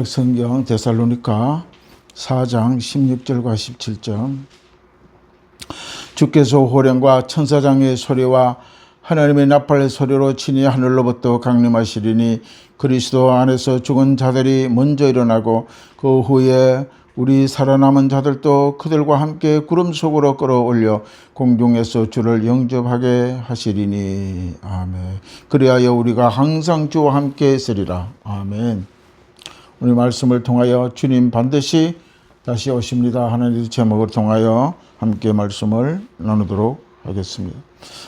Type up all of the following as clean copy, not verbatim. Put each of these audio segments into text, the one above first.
성경 데살로니가 4장 16절과 17절. 주께서 호령과 천사장의 소리와 하나님의 나팔의 소리로 친히 하늘로부터 강림하시리니 그리스도 안에서 죽은 자들이 먼저 일어나고 그 후에 우리 살아남은 자들도 그들과 함께 구름 속으로 끌어올려 공중에서 주를 영접하게 하시리니. 아멘. 그리하여 우리가 항상 주와 함께 있으리라. 아멘. 우리 말씀을 통하여 주님 반드시 다시 오십니다 하는 제목을 통하여 함께 말씀을 나누도록 하겠습니다.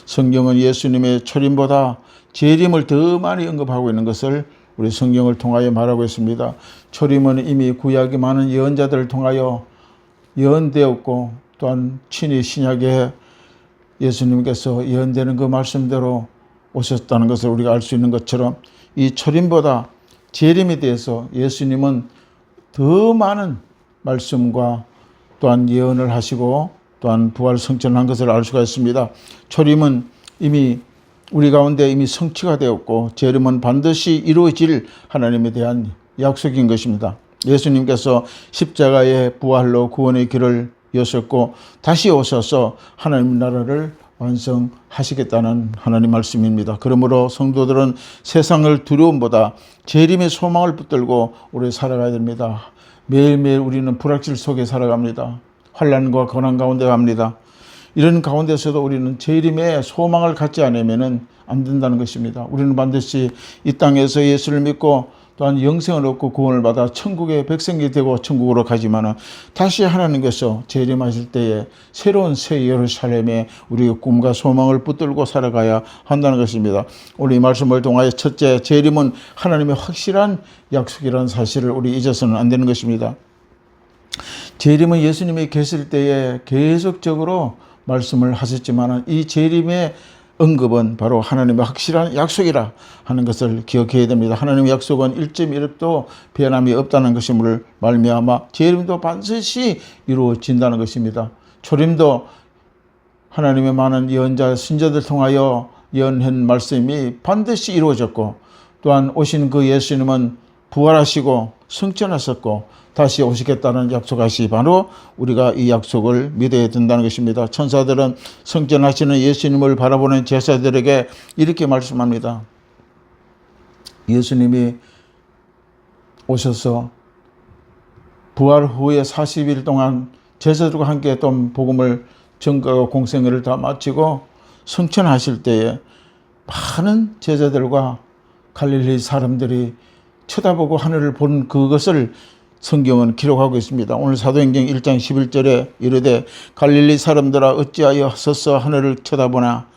성경은 예수님의 초림보다 재림을 더 많이 언급하고 있는 것을 우리 성경을 통하여 말하고 있습니다. 초림은 이미 구약의 많은 예언자들을 통하여 예언되었고, 또한 친히 신약에 예수님께서 예언되는 그 말씀대로 오셨다는 것을 우리가 알 수 있는 것처럼, 이 초림보다 재림에 대해서 예수님은 더 많은 말씀과 또한 예언을 하시고 또한 부활 성천한 것을 알 수가 있습니다. 초림은 이미 우리 가운데 이미 성취가 되었고, 재림은 반드시 이루어질 하나님에 대한 약속인 것입니다. 예수님께서 십자가의 부활로 구원의 길을 여셨고 다시 오셔서 하나님 나라를 완성하시겠다는 하나님 말씀입니다. 그러므로 성도들은 세상을 두려움보다 재림의 소망을 붙들고 우리 살아가야 됩니다. 매일매일 우리는 불확실 속에 살아갑니다. 환난과 고난 가운데 갑니다. 이런 가운데서도 우리는 재림의 소망을 갖지 않으면 안 된다는 것입니다. 우리는 반드시 이 땅에서 예수를 믿고 또한 영생을 얻고 구원을 받아 천국의 백성이 되고 천국으로 가지만 다시 하나님께서 재림하실 때에 새로운 새 예루살렘에 우리의 꿈과 소망을 붙들고 살아가야 한다는 것입니다. 오늘 이 말씀을 통하여 첫째, 재림은 하나님의 확실한 약속이라는 사실을 우리 잊어서는 안 되는 것입니다. 재림은 예수님이 계실 때에 계속적으로 말씀을 하셨지만 이 재림의 언급은 바로 하나님의 확실한 약속이라 하는 것을 기억해야 됩니다. 하나님의 약속은 1.1도 변함이 없다는 것임을 말미암아 재림도 반드시 이루어진다는 것입니다. 초림도 하나님의 많은 예언자 선지자들 통하여 예언한 말씀이 반드시 이루어졌고, 또한 오신 그 예수님은 부활하시고 승천하셨고 다시 오시겠다는 약속하시, 바로 우리가 이 약속을 믿어야 된다는 것입니다. 천사들은 승천하시는 예수님을 바라보는 제사들에게 이렇게 말씀합니다. 예수님이 오셔서 부활 후에 40일 동안 제사들과 함께 또 복음을 전가하고 공생애를 다 마치고 승천하실 때에 많은 제자들과 갈릴리 사람들이 쳐다보고 하늘을 본 그것을 성경은 기록하고 있습니다. 오늘 사도행전 1장 11절에 이르되 갈릴리 사람들아 어찌하여 서서 하늘을 쳐다보나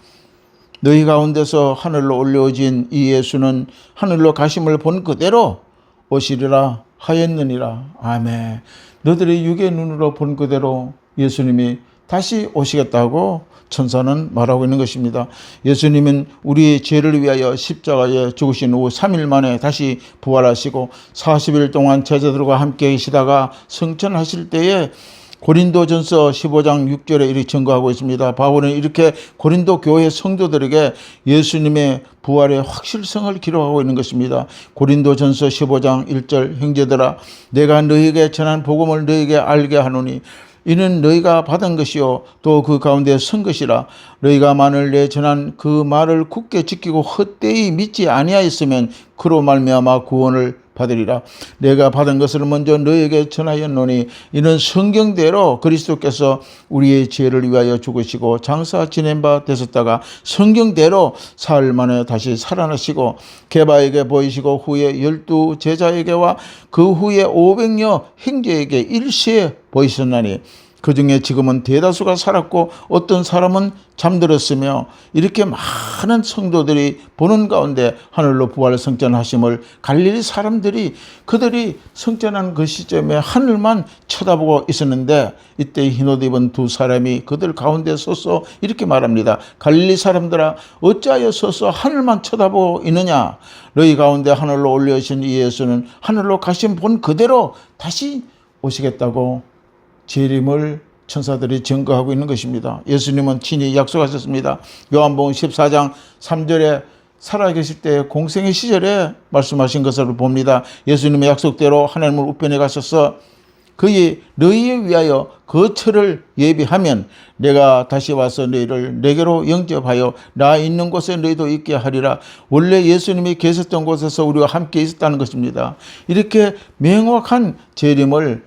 너희 가운데서 하늘로 올려진 이 예수는 하늘로 가심을 본 그대로 오시리라 하였느니라. 아멘. 너희들이 육의 눈으로 본 그대로 예수님이 다시 오시겠다고 천사는 말하고 있는 것입니다. 예수님은 우리의 죄를 위하여 십자가에 죽으신 후 3일 만에 다시 부활하시고 40일 동안 제자들과 함께 계시다가 승천하실 때에 고린도전서 15장 6절에 이렇게 증거하고 있습니다. 바울은 이렇게 고린도 교회 성도들에게 예수님의 부활의 확실성을 기록하고 있는 것입니다. 고린도전서 15장 1절 형제들아 내가 너희에게 전한 복음을 너희에게 알게 하노니 이는 너희가 받은 것이요 또 그 가운데 선 것이라. 너희가 만일 내 전한 그 말을 굳게 지키고 헛되이 믿지 아니하였으면 그로 말미암아 구원을 받으리라. 내가 받은 것을 먼저 너희에게 전하였노니 이는 성경대로 그리스도께서 우리의 죄를 위하여 죽으시고 장사 지낸 바 되셨다가 성경대로 사흘 만에 다시 살아나시고 게바에게 보이시고 후에 12 제자에게와 그 후에 500여 형제에게 일시에 보이셨나니 그 중에 지금은 대다수가 살았고 어떤 사람은 잠들었으며, 이렇게 많은 성도들이 보는 가운데 하늘로 부활 승천하심을 갈릴리 사람들이 그들이 승천한 그 시점에 하늘만 쳐다보고 있었는데, 이때 흰옷 입은 두 사람이 그들 가운데 서서 이렇게 말합니다. 갈릴리 사람들아 어찌하여 서서 하늘만 쳐다보고 있느냐. 너희 가운데 하늘로 올려오신 이 예수는 하늘로 가신 본 그대로 다시 오시겠다고 재림을 천사들이 증거하고 있는 것입니다. 예수님은 친히 약속하셨습니다. 요한복음 14장 3절에 살아계실 때 공생의 시절에 말씀하신 것으로 봅니다. 예수님의 약속대로 하나님을 우편에 가셔서 그의 너희에 위하여 거처를 예비하면 내가 다시 와서 너희를 내게로 영접하여 나 있는 곳에 너희도 있게 하리라. 원래 예수님이 계셨던 곳에서 우리와 함께 있었다는 것입니다. 이렇게 명확한 재림을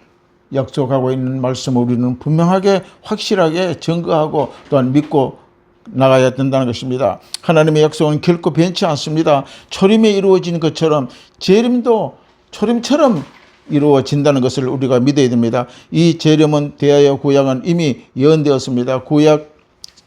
약속하고 있는 말씀을 우리는 분명하게 확실하게 증거하고 또한 믿고 나가야 된다는 것입니다. 하나님의 약속은 결코 변치 않습니다. 초림에 이루어진 것처럼 재림도 초림처럼 이루어진다는 것을 우리가 믿어야 됩니다. 이 재림은 대하여 구약은 이미 예언되었습니다. 구약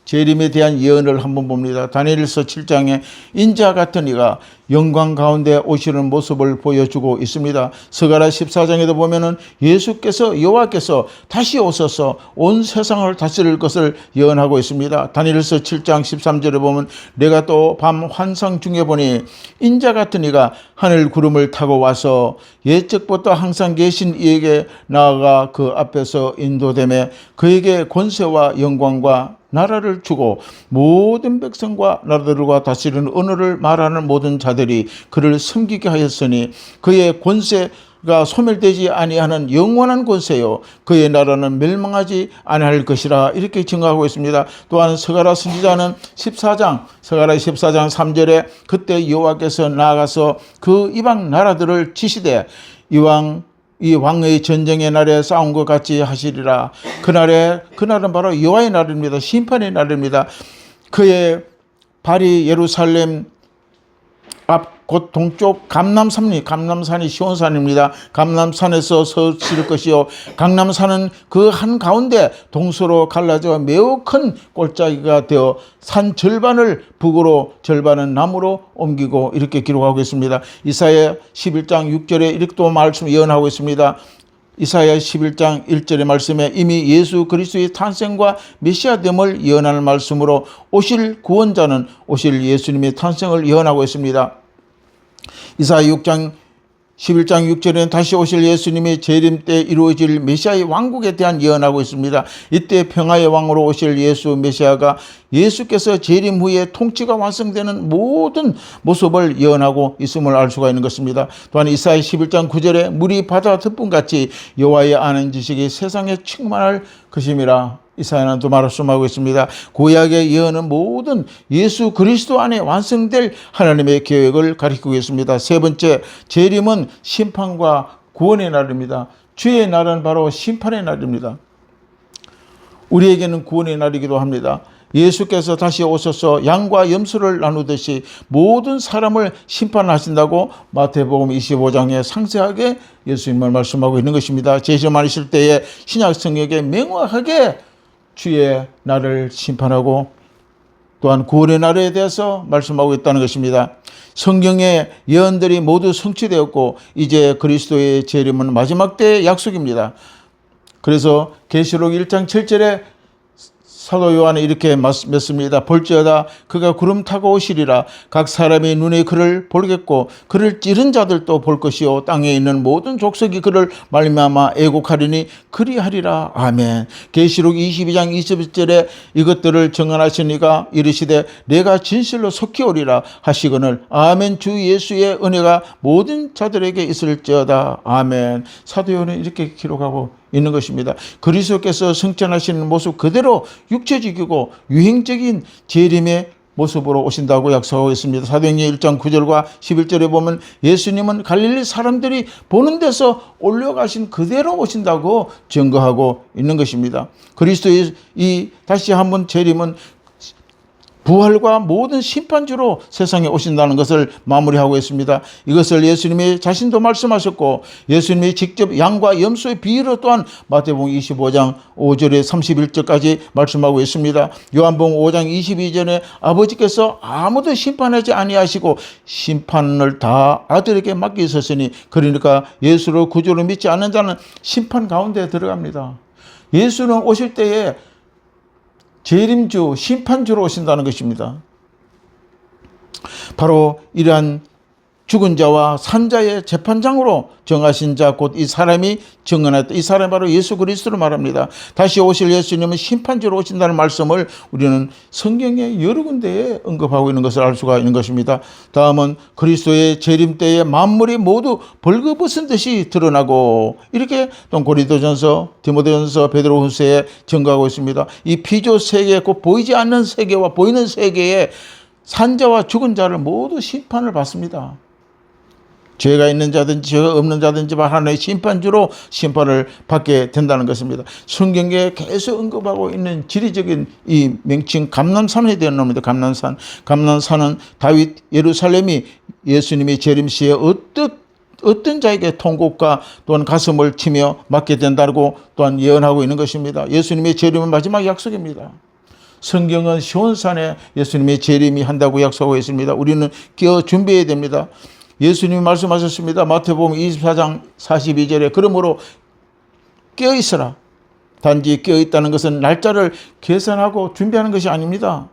재림에 대한 예언을 한번 봅니다. 다니엘서 7장에 인자 같은 이가 영광 가운데 오시는 모습을 보여주고 있습니다. 스가랴 14장에도 보면은 예수께서 여호와께서 다시 오셔서 온 세상을 다스릴 것을 예언하고 있습니다. 다니엘서 7장 13절에 보면 내가 또 밤 환상 중에 보니 인자 같은 이가 하늘 구름을 타고 와서 옛적부터 항상 계신 이에게 나아가 그 앞에서 인도되매 그에게 권세와 영광과 나라를 주고 모든 백성과 나라들과 다스리는 언어를 말하는 모든 자들이 그를 섬기게 하였으니 그의 권세가 소멸되지 아니하는 영원한 권세요 그의 나라는 멸망하지 아니할 것이라 이렇게 증거하고 있습니다. 또한 스가랴 선지자는 스가랴 14장 3절에 그때 여호와께서 나아가서 그 이방 나라들을 치시되 이 왕의 전쟁의 날에 싸운 것 같이 하시리라. 그날은 바로 여호와의 날입니다. 심판의 날입니다. 그의 발이 예루살렘 앞 곧 동쪽 감람산이 시온산입니다. 감람산에서 서칠 것이요 강남산은 그 한가운데 동서로 갈라져 매우 큰 골짜기가 되어 산 절반을 북으로 절반은 남으로 옮기고 이렇게 기록하고 있습니다. 이사야 11장 6절에 이렇게 또 말씀 예언하고 있습니다. 이사야 11장 1절의 말씀에 이미 예수 그리스도의 탄생과 메시아됨을 예언하는 말씀으로 오실 구원자는 오실 예수님의 탄생을 예언하고 있습니다. 이사야 6장 11장 6절에는 다시 오실 예수님의 재림 때 이루어질 메시아의 왕국에 대한 예언하고 있습니다. 이때 평화의 왕으로 오실 예수 메시아가 예수께서 재림 후에 통치가 완성되는 모든 모습을 예언하고 있음을 알 수가 있는 것입니다. 또한 이사야 11장 9절에 물이 바다 덮음같이 여호와의 아는 지식이 세상에 충만할 것임이라 이사야는 또 말씀하고 있습니다. 구약의 예언은 모든 예수 그리스도 안에 완성될 하나님의 계획을 가리키고 있습니다. 세 번째, 재림은 심판과 구원의 날입니다. 주의 날은 바로 심판의 날입니다. 우리에게는 구원의 날이기도 합니다. 예수께서 다시 오셔서 양과 염소를 나누듯이 모든 사람을 심판하신다고 마태복음 25장에 상세하게 예수님을 말씀하고 있는 것입니다. 재림하실 때에 신약 성경에 명확하게 주의 날을 심판하고 또한 구원의 날에 대해서 말씀하고 있다는 것입니다. 성경의 예언들이 모두 성취되었고 이제 그리스도의 재림은 마지막 때의 약속입니다. 그래서 계시록 1장 7절에 사도 요한은 이렇게 맺습니다. 볼지어다 그가 구름 타고 오시리라. 각 사람의 눈에 그를 보겠고 그를 찌른 자들도 볼 것이요 땅에 있는 모든 족속이 그를 말미암아 애곡하리니 그리하리라. 아멘. 계시록 22장 21절에 이것들을 증언하시니가 이르시되 내가 진실로 속히 오리라 하시거늘 아멘. 주 예수의 은혜가 모든 자들에게 있을지어다. 아멘. 사도 요한은 이렇게 기록하고 있는 것입니다. 그리스도께서 승천하시는 모습 그대로 육체적이고 유행적인 재림의 모습으로 오신다고 약속하고 있습니다. 사도행전 1장 9절과 11절에 보면 예수님은 갈릴리 사람들이 보는 데서 올려가신 그대로 오신다고 증거하고 있는 것입니다. 그리스도의 이 다시 한번 재림은 부활과 모든 심판주로 세상에 오신다는 것을 마무리하고 있습니다. 이것을 예수님이 자신도 말씀하셨고 예수님이 직접 양과 염소의 비유로 또한 마태복음 25장 5절에 31절까지 말씀하고 있습니다. 요한복음 5장 22절에 아버지께서 아무도 심판하지 아니하시고 심판을 다 아들에게 맡기셨으니 그러니까 예수를 구주로 믿지 않는 자는 심판 가운데 들어갑니다. 예수는 오실 때에 재림주, 심판주로 오신다는 것입니다. 바로 이러한 죽은 자와 산 자의 재판장으로 정하신 자 곧 이 사람이 증언했다. 이 사람이 바로 예수 그리스도를 말합니다. 다시 오실 예수님은 심판주로 오신다는 말씀을 우리는 성경의 여러 군데에 언급하고 있는 것을 알 수가 있는 것입니다. 다음은 그리스도의 재림 때에 만물이 모두 벌거벗은 듯이 드러나고, 이렇게 또 고린도전서, 디모데전서, 베드로후서에 증거하고 있습니다. 이 피조 세계, 곧 보이지 않는 세계와 보이는 세계에 산자와 죽은 자를 모두 심판을 받습니다. 죄가 있는 자든지 죄가 없는 자든지 하나님의 심판주로 심판을 받게 된다는 것입니다. 성경에 계속 언급하고 있는 지리적인 이 명칭 감람산에 대한 놈입니다. 감람산. 감람산은 다윗 예루살렘이 예수님이 재림 시에 어떤 자에게 통곡과 또한 가슴을 치며 맞게 된다고 또한 예언하고 있는 것입니다. 예수님의 재림은 마지막 약속입니다. 성경은 시온산에 예수님의 재림이 한다고 약속하고 있습니다. 우리는 끼어 준비해야 됩니다. 예수님이 말씀하셨습니다. 마태복음 24장 42절에 그러므로 깨어있어라. 단지 깨어있다는 것은 날짜를 계산하고 준비하는 것이 아닙니다.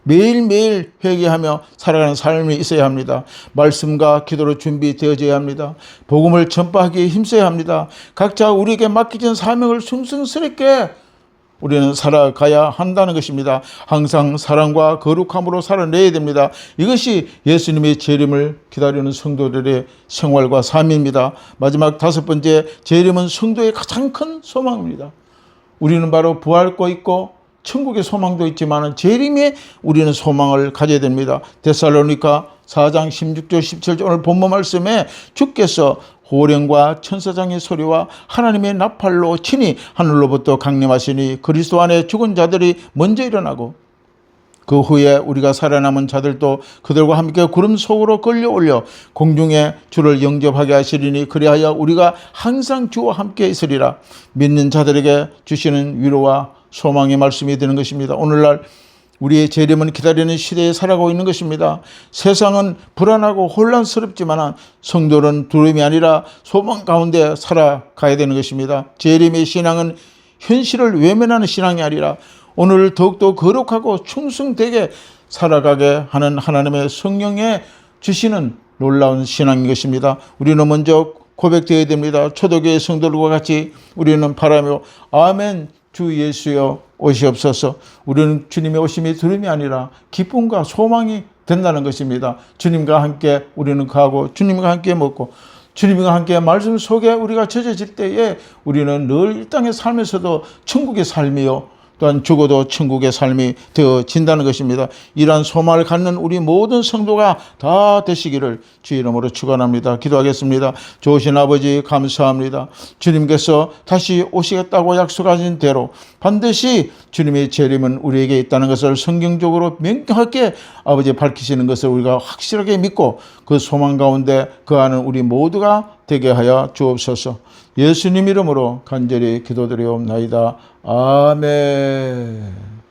매일매일 회개하며 살아가는 삶이 있어야 합니다. 말씀과 기도로 준비되어져야 합니다. 복음을 전파하기에 힘써야 합니다. 각자 우리에게 맡겨진 사명을 충성스럽게 우리는 살아가야 한다는 것입니다. 항상 사랑과 거룩함으로 살아내야 됩니다. 이것이 예수님의 재림을 기다리는 성도들의 생활과 삶입니다. 마지막 다섯 번째, 재림은 성도의 가장 큰 소망입니다. 우리는 바로 부활고 있고 천국의 소망도 있지만 재림에 우리는 소망을 가져야 됩니다. 데살로니가 4장 16절 17절 오늘 본문 말씀에 주께서 호령과 천사장의 소리와 하나님의 나팔로 친히 하늘로부터 강림하시니 그리스도 안에 죽은 자들이 먼저 일어나고 그 후에 우리가 살아남은 자들도 그들과 함께 구름 속으로 끌려올려 공중에 주를 영접하게 하시리니 그리하여 우리가 항상 주와 함께 있으리라. 믿는 자들에게 주시는 위로와 소망의 말씀이 되는 것입니다. 오늘날 우리의 재림은 기다리는 시대에 살아가고 있는 것입니다. 세상은 불안하고 혼란스럽지만 성도는 두려움이 아니라 소망 가운데 살아가야 되는 것입니다. 재림의 신앙은 현실을 외면하는 신앙이 아니라 오늘 더욱더 거룩하고 충성되게 살아가게 하는 하나님의 성령에 주시는 놀라운 신앙인 것입니다. 우리는 먼저 고백되어야 됩니다. 초대교회 성도들과 같이 우리는 바라며 아멘 주 예수여 오시옵소서. 우리는 주님의 오심이 두려움이 아니라 기쁨과 소망이 된다는 것입니다. 주님과 함께 우리는 가고 주님과 함께 먹고 주님과 함께 말씀 속에 우리가 젖어질 때에 우리는 늘 이 땅의 삶에서도 천국의 삶이요 또한 죽어도 천국의 삶이 되어진다는 것입니다. 이러한 소망을 갖는 우리 모든 성도가 다 되시기를 주의 이름으로 축원합니다. 기도하겠습니다. 좋으신 아버지 감사합니다. 주님께서 다시 오시겠다고 약속하신 대로 반드시 주님의 재림은 우리에게 있다는 것을 성경적으로 명확하게 아버지 밝히시는 것을 우리가 확실하게 믿고 그 소망 가운데 거하는 우리 모두가 되게 하여 주옵소서. 예수님 이름으로 간절히 기도드리옵나이다. 아멘.